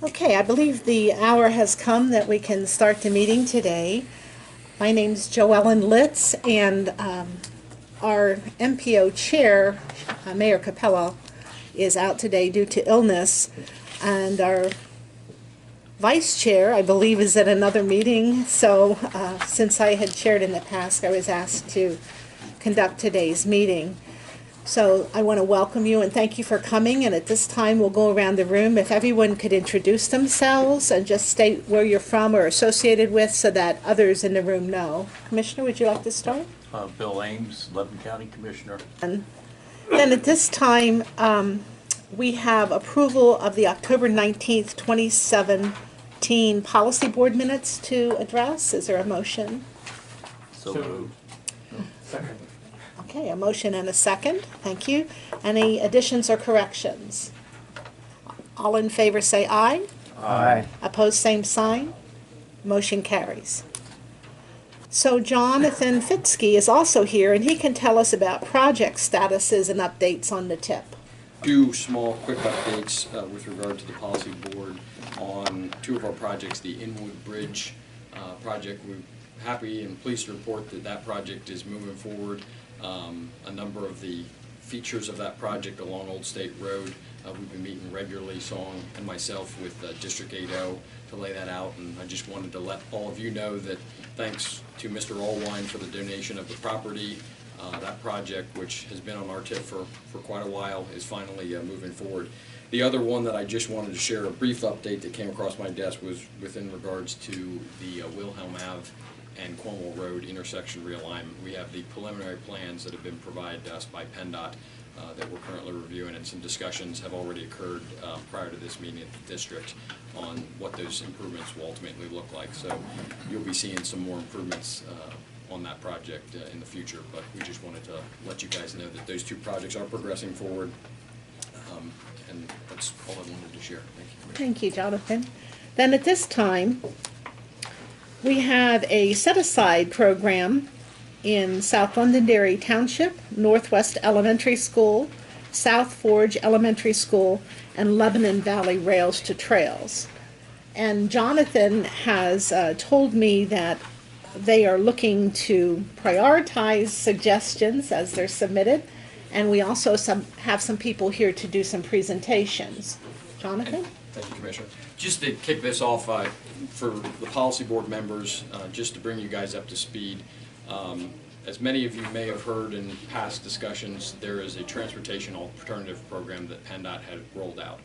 Okay, I believe the hour has come that we can start the meeting today. My name's Joellen Litz, and our MPO chair, Mayor Capello, is out today due to illness, and our vice chair, I believe, is at another meeting. So since I had chaired in the past, I was asked to conduct today's meeting. So I want to welcome you and thank you for coming, and at this time we'll go around the room. If everyone could introduce themselves and just state where you're from or associated with so that others in the room know. Commissioner, would you like to start? Bill Ames, Lebanon County Commissioner. And then at this time, we have approval of the October 19th, 2017 Policy Board minutes to address. Is there a motion? So moved. Second. Okay, a motion and a second. Thank you. Any additions or corrections? All in favor say aye. Aye. Opposed, same sign. Motion carries. So Jonathan Fitzke is also here, and he can tell us about project statuses and updates on the TIP. Two small, quick updates with regard to the policy board on two of our projects, the Inwood Bridge project. We're happy and pleased to report that that project is moving forward. A number of the features of that project along Old State Road, we've been meeting regularly, Song and myself, with District 8O to lay that out, and I just wanted to let all of you know that thanks to Mr. Allwine for the donation of the property, that project, which has been on our tip for quite a while, is finally moving forward. The other one that I just wanted to share a brief update that came across my desk was within regards to the Wilhelm Ave and Cornwall Road intersection realignment. We have the preliminary plans that have been provided to us by PennDOT that we're currently reviewing, and some discussions have already occurred prior to this meeting at the district on what those improvements will ultimately look like. So you'll be seeing some more improvements on that project in the future, but we just wanted to let you guys know that those two projects are progressing forward, and that's all I wanted to share. Thank you. Thank you, Jonathan. Then at this time, we have a set-aside program in South Londonderry Township, Northwest Elementary School, South Forge Elementary School, and Lebanon Valley Rails to Trails. And Jonathan has told me that they are looking to prioritize suggestions as they're submitted, and we also have some people here to do some presentations. Jonathan? Thank you, Commissioner. Just to kick this off, for the policy board members, just to bring you guys up to speed, as many of you may have heard in past discussions, there is a transportation alternative program that PennDOT had rolled out.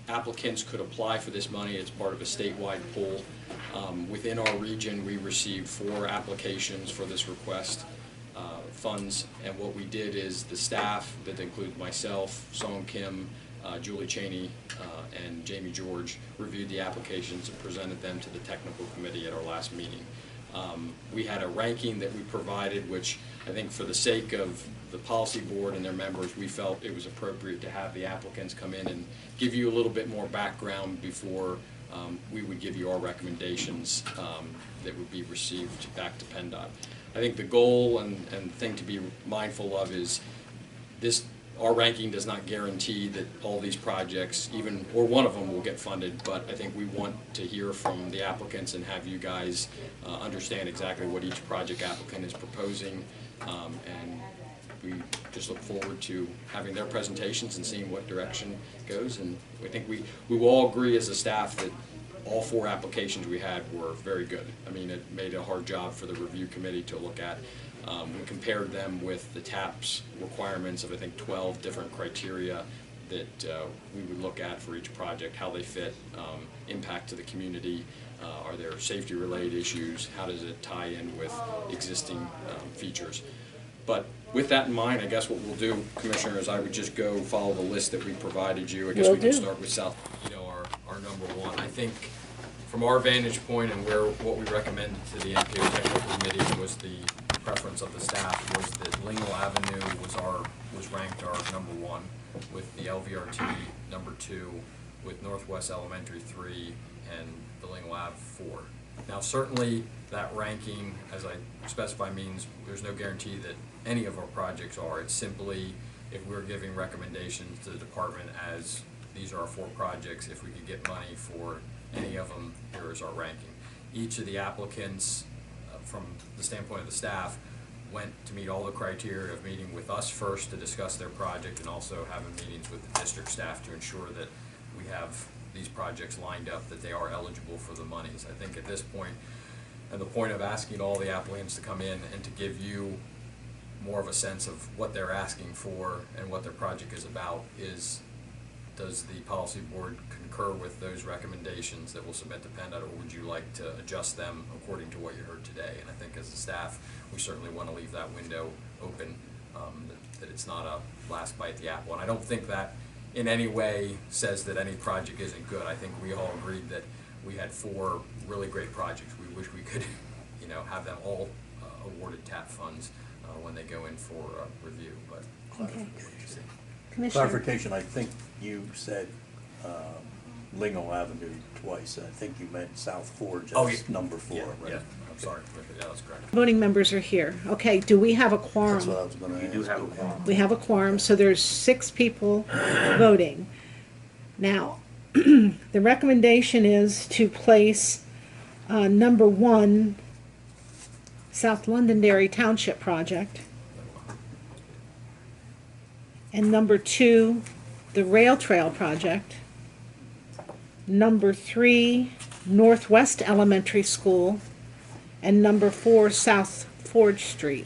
Applicants could apply for this money. It's part of a statewide pool. Within our region, we received 4 applications for this request funds, and what we did is the staff, that includes myself, Song Kim, Julie Cheney, and Jamie George, reviewed the applications and presented them to the technical committee at our last meeting. We had a ranking that we provided, which I think for the sake of the policy board and their members, we felt it was appropriate to have the applicants come in and give you a little bit more background before we would give you our recommendations that would be received back to PennDOT. I think the goal and thing to be mindful of is this. Our ranking does not guarantee that all these projects, even or one of them, will get funded, but I think we want to hear from the applicants and have you guys understand exactly what each project applicant is proposing, and we just look forward to having their presentations and seeing what direction goes. And I think we will all agree as a staff that all 4 applications we had were very good. I mean, it made a hard job for the review committee to look at. We compared them with the TAP's requirements of, I think, 12 different criteria that we would look at for each project, how they fit, impact to the community, are there safety-related issues, how does it tie in with existing features. But with that in mind, I guess what we'll do, Commissioner, is I would just go follow the list that we provided you. I guess we can start with South, our number 1. I think from our vantage point and what we recommended to the MPO technical committee was the preference of the staff was that Lingle Avenue was ranked our number 1, with the LVRT number 2, with Northwest Elementary 3, and the Lingle Ave 4. Now certainly that ranking, as I specify, means there's no guarantee that any of our projects are. It's simply if we're giving recommendations to the department as these are our 4 projects. If we could get money for any of them, here is our ranking. Each of the applicants, from the standpoint of the staff, went to meet all the criteria of meeting with us first to discuss their project and also having meetings with the district staff to ensure that we have these projects lined up, that they are eligible for the monies. I think at this point, and the point of asking all the applicants to come in and to give you more of a sense of what they're asking for and what their project is about is, does the policy board concur with those recommendations that we'll submit to PennDOT, or would you like to adjust them according to what you heard today? And I think as a staff, we certainly want to leave that window open, that it's not a last bite at the apple. And I don't think that in any way says that any project isn't good. I think we all agreed that we had 4 really great projects. We wish we could, have them all awarded TAP funds when they go in for review. But Okay. Clarification. Commissioner? Clarification, I think you said Lingle Avenue twice. I think you meant South Forge as number 4, yeah, right? yeah, I'm sorry. Yeah, that's correct. Voting members are here. Okay, do we have a That's quorum? what I was going to ask. You do have a quorum. We have a quorum, so there's 6 people voting. Now, the recommendation is to place number 1, South Londonderry Township project, and number 2, the Rail Trail project, number 3, Northwest Elementary School, and number 4, South Forge Street.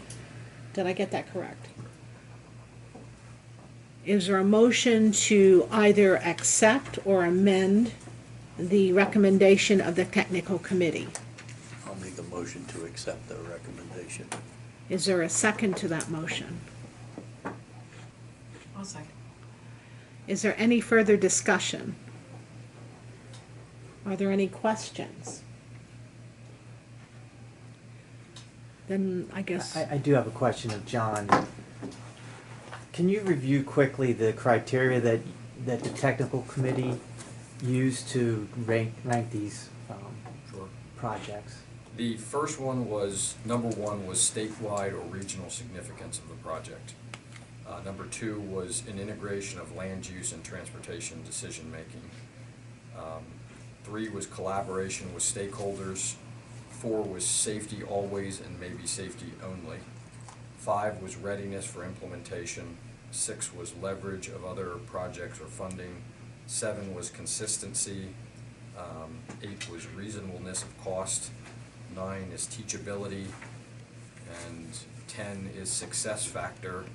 Did I get that correct? Is there a motion to either accept or amend the recommendation of the technical committee? I'll make a motion to accept the recommendation. Is there a second to that motion? I'll second. Is there any further discussion? Are there any questions? Then I guess, I do have a question of John. Can you review quickly the criteria that the technical committee used to rank these Sure. projects? The first one was, number 1 was statewide or regional significance of the project. Number 2 was an integration of land use and transportation decision-making. 3 was collaboration with stakeholders. 4 was safety always and maybe safety only. 5 was readiness for implementation. 6 was leverage of other projects or funding. 7 was consistency. 8 was reasonableness of cost. 9 is teachability. And 10 is success factor.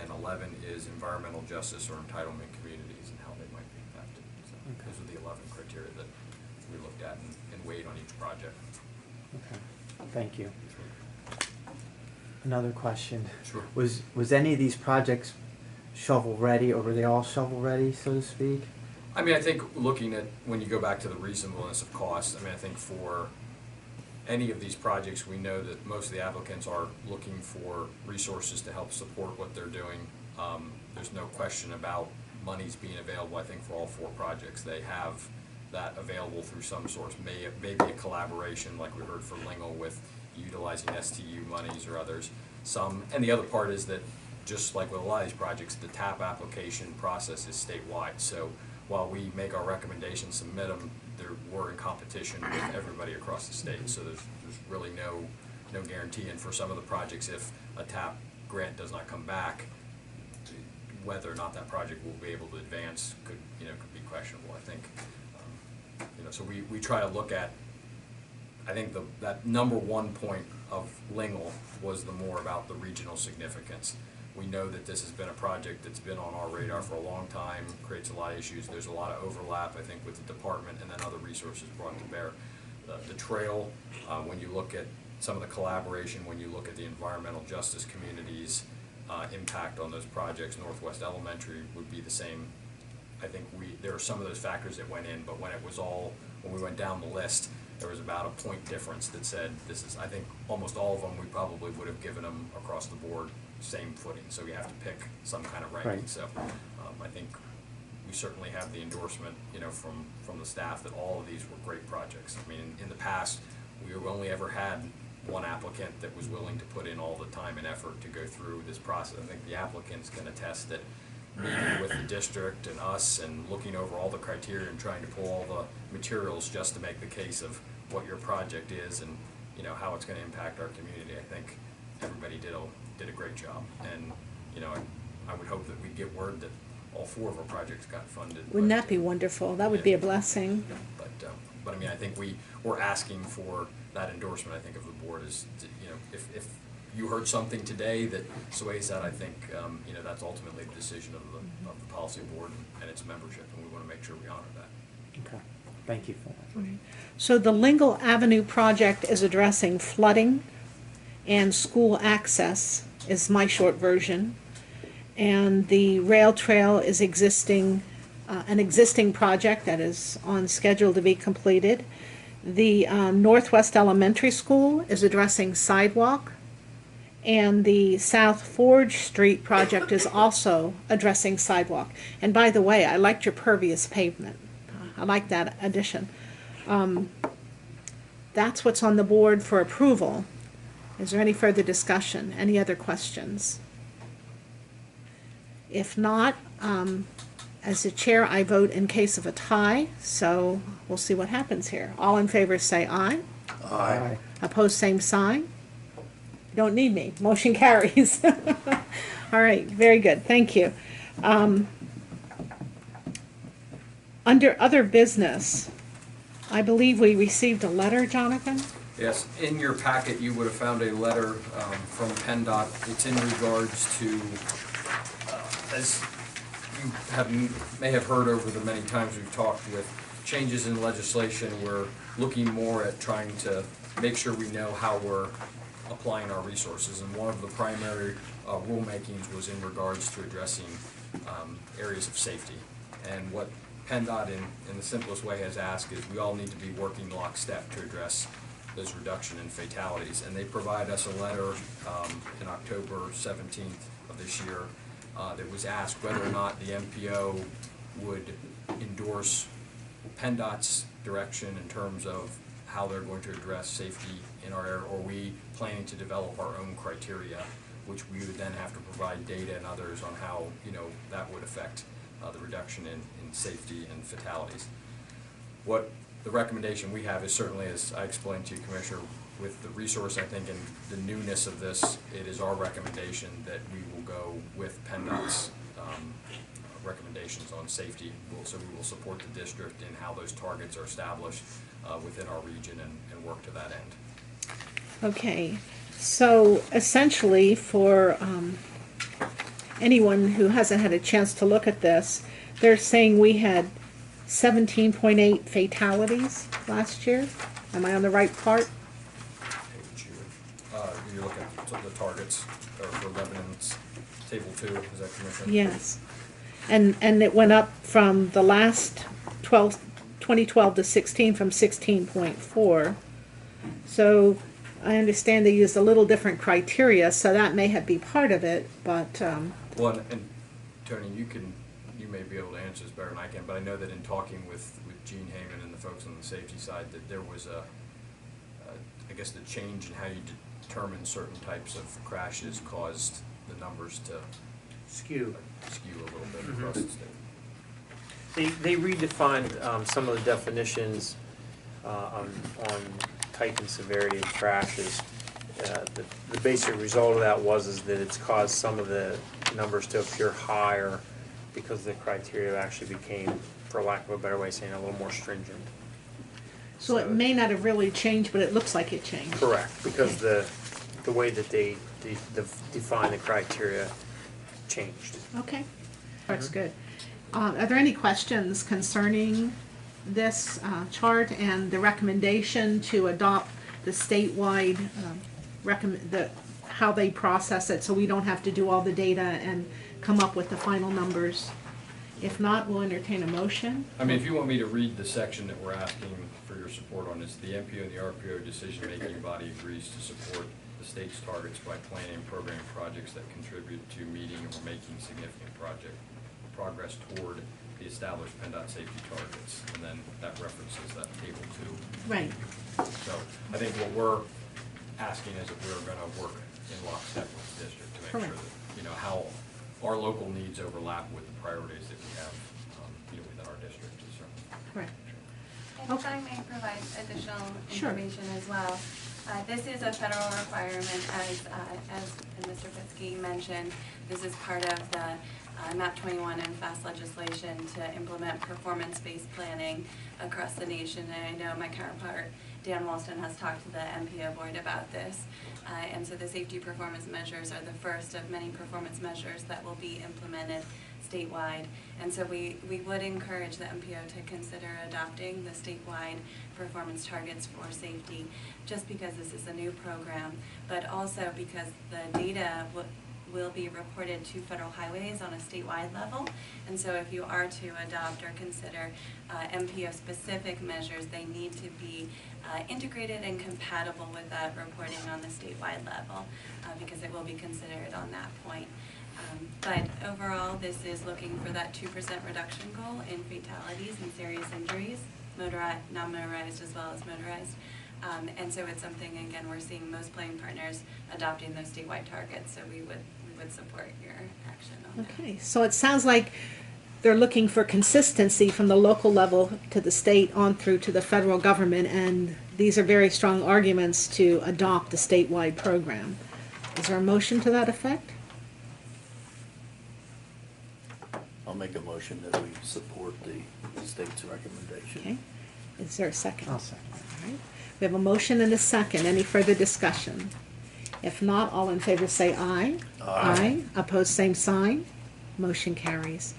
And 11 is environmental justice or entitlement communities and how they might be impacted. So Okay. those are the 11 criteria that we looked at and weighed on each project. Okay, thank you. Another question. Sure. Was any of these projects shovel ready, or were they all shovel ready, so to speak? I mean, I think looking at, when you go back to the reasonableness of cost, I mean, I think for any of these projects, we know that most of the applicants are looking for resources to help support what they're doing. There's no question about monies being available, I think, for all 4 projects. They have that available through some source, maybe a collaboration like we heard from Lingle with utilizing STU monies or others. And the other part is that, just like with a lot of these projects, the TAP application process is statewide. So while we make our recommendations, submit them, we're in competition with everybody across the state. So there's really no guarantee. And for some of the projects, if a TAP grant does not come back, whether or not that project will be able to advance could be questionable, I think. So we try to look at, I think that number 1 point of Lingle was the more about the regional significance. We know that this has been a project that's been on our radar for a long time, creates a lot of issues. There's a lot of overlap, I think, with the department and then other resources brought to bear. The trail, when you look at some of the collaboration, when you look at the environmental justice communities' impact on those projects, Northwest Elementary would be the same. I think there are some of those factors that went in, but when we went down the list, there was about a point difference that said I think almost all of them we probably would have given them across the board same footing, so you have to pick some kind of ranking. Right. So I think we certainly have the endorsement, from the staff that all of these were great projects. I mean, in the past, we've only ever had one applicant that was willing to put in all the time and effort to go through this process. I think the applicants can attest that meeting with the district and us and looking over all the criteria and trying to pull all the materials just to make the case of what your project is and, you know, how it's going to impact our community. I think everybody did a great job, and, you know, I would hope that we get word that all 4 of our projects got funded. Wouldn't that be wonderful? That would be a blessing. But I mean, I think we're asking for that endorsement, I think, of the board is, you know, if you heard something today that sways that, I think, you know, that's ultimately the decision of the policy board and its membership, and we want to make sure we honor that. Okay, thank you for that. So the Lingle Avenue project is addressing flooding and school access, is my short version. And the rail trail is an existing project that is on schedule to be completed. The Northwest Elementary School is addressing sidewalk, and the South Forge Street project is also addressing sidewalk. And by the way, I liked your pervious pavement. I like that addition. That's what's on the board for approval. Is there any further discussion? Any other questions? If not, as the chair, I vote in case of a tie, so we'll see what happens here. All in favor say aye. Aye. Opposed, same sign. You don't need me. Motion carries. All right, very good. Thank you. Under other business, I believe we received a letter, Jonathan? Yes, in your packet, you would have found a letter from PennDOT. It's in regards to, as you may have heard over the many times we've talked, with changes in legislation, we're looking more at trying to make sure we know how we're applying our resources. And one of the primary rulemakings was in regards to addressing areas of safety. And what PennDOT, in the simplest way, has asked is we all need to be working lockstep to address those reduction in fatalities. And they provide us a letter in October 17th of this year that was asked whether or not the MPO would endorse PennDOT's direction in terms of how they're going to address safety in our area, or are we planning to develop our own criteria, which we would then have to provide data and others on how, you know, that would affect the reduction in safety and fatalities. What the recommendation we have is certainly, as I explained to you, Commissioner, with the resource, I think, and the newness of this, it is our recommendation that we will go with PennDOT's recommendations on safety. So we will support the district in how those targets are established within our region and work to that end. Okay, So essentially, for anyone who hasn't had a chance to look at this, they're saying we had 17.8 fatalities last year. Am I on the right part? You're looking at the targets for Lebanon's table 2, is that Commissioner? Yes. And it went up from the last 2012 to 16 from 16.4. So I understand they used a little different criteria, so that may have been part of it, but... Well, and Tony, you may be able to answer this better than I can, but I know that in talking with Gene Heyman and the folks on the safety side, that there was I guess the change in how you determine certain types of crashes caused the numbers to skew a little bit across the state. They redefined some of the definitions on type and severity of crashes. The basic result of that was that it's caused some of the numbers to appear higher because the criteria actually became, for lack of a better way of saying, a little more stringent. So it may not have really changed, but it looks like it changed. Correct, because the way that they define the criteria changed. Okay, that's good. Are there any questions concerning this chart and the recommendation to adopt the statewide how they process it, so we don't have to do all the data and come up with the final numbers? If not, we'll entertain a motion. I mean, if you want me to read the section that we're asking for your support on, it's the MPO and the RPO decision-making body agrees to support the state's targets by planning and programming projects that contribute to meeting or making significant progress toward the established PennDOT safety targets. And then that references that table 2. Right. So I think what we're asking is that we're going to work in lockstep with the district to make sure that, you know, how our local needs overlap with the priorities that we have, within our district. So. Correct. And if I may provide additional Sure. information as well. This is a federal requirement, as Mr. Fitzke mentioned. This is part of the MAP 21 and FAST legislation to implement performance-based planning across the nation. And I know my counterpart, Dan Walston, has talked to the MPO board about this. And so the safety performance measures are the first of many performance measures that will be implemented statewide. And so we would encourage the MPO to consider adopting the statewide performance targets for safety, just because this is a new program, but also because the data will be reported to federal highways on a statewide level. And so if you are to adopt or consider MPO-specific measures, they need to be integrated and compatible with that reporting on the statewide level, because it will be considered on that point. But overall, this is looking for that 2% reduction goal in fatalities and serious injuries, non-motorized as well as motorized. And so it's something, again, we're seeing most playing partners adopting those statewide targets, so we would support your action on that. Okay, so it sounds like they're looking for consistency from the local level to the state on through to the federal government, and these are very strong arguments to adopt a statewide program. Is there a motion to that effect? I'll make a motion that we support the state's recommendation. Okay, is there a second? I'll second. All right. We have a motion and a second. Any further discussion? If not, all in favor say aye. Aye. Opposed, same sign. Motion carries.